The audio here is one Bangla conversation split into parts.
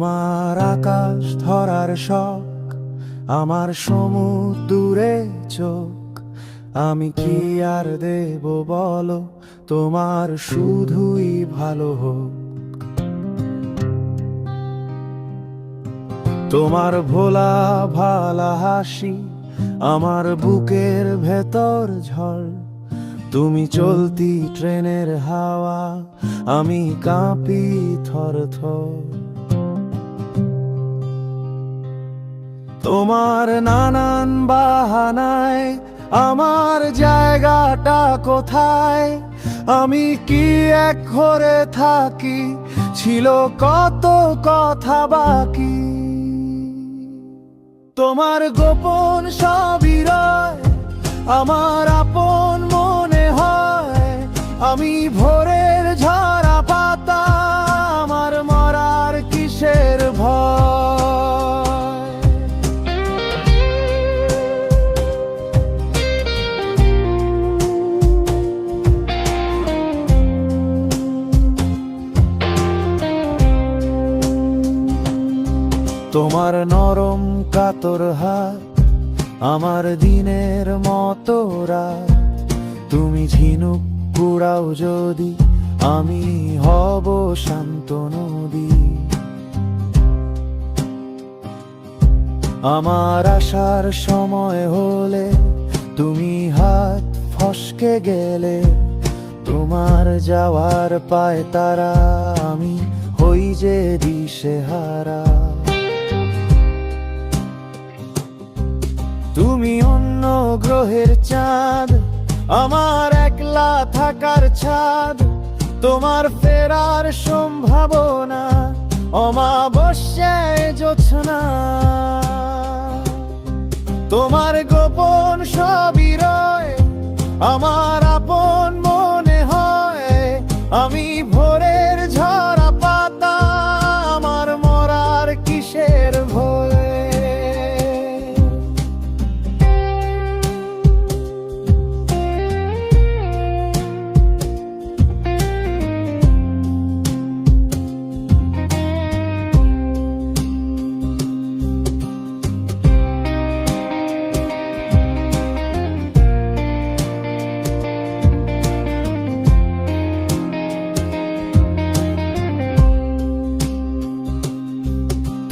তোমার আকাশ ধরার শখ, আমার সমুদ্রে চোখ। আমি কি আর দেব বলো, তোমার শুধুই ভালো হোক। তোমার ভোলা ভালা হাসি আমার বুকের ভেতর ঝড়। তুমি চলতি ট্রেনের হাওয়া, আমি কাঁপি থর থর। তোমার নানান বাহানায় আমার জায়গাটা কোথায়, আমি কি এক ঘরে থাকি, ছিল কত কথা বাকি। তোমার গোপন সবই রয়, আমার আপন মনে হয়। আমি ভোরের ঝরা পাতা, আমার মরার কিসের ভয়। তোমার নরম কাতর হাত আমার দিনের মতো রাত। তুমি ঝিনুক কুড়াও যদি, আমি হব শান্ত নদী। আমার আসার সময় হলে তুমি হাত ফসকে গেলে। তোমার যাওয়ার পায় তারা, আমি হই যে দিশেহারা। তুমি অন্য গ্রহের চাঁদ, আমার একলা থাকার ছাদ। তোমার ফেরার সম্ভাবনা অমাবস্যায় জোছনা। তোমার গোপন সবই রয়, আমার আপন মনে হয়। আমি ভোরের ঝরা পাতা, আমার মরার কিসের ভয়।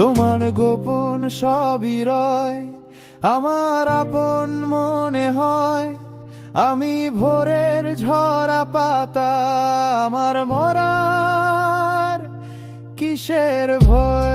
তোমার গোপন সবই রয়, আমার আপন মনে হয়। আমি ভোরের ঝরা পাতা, আমার মরার কিসের ভয়।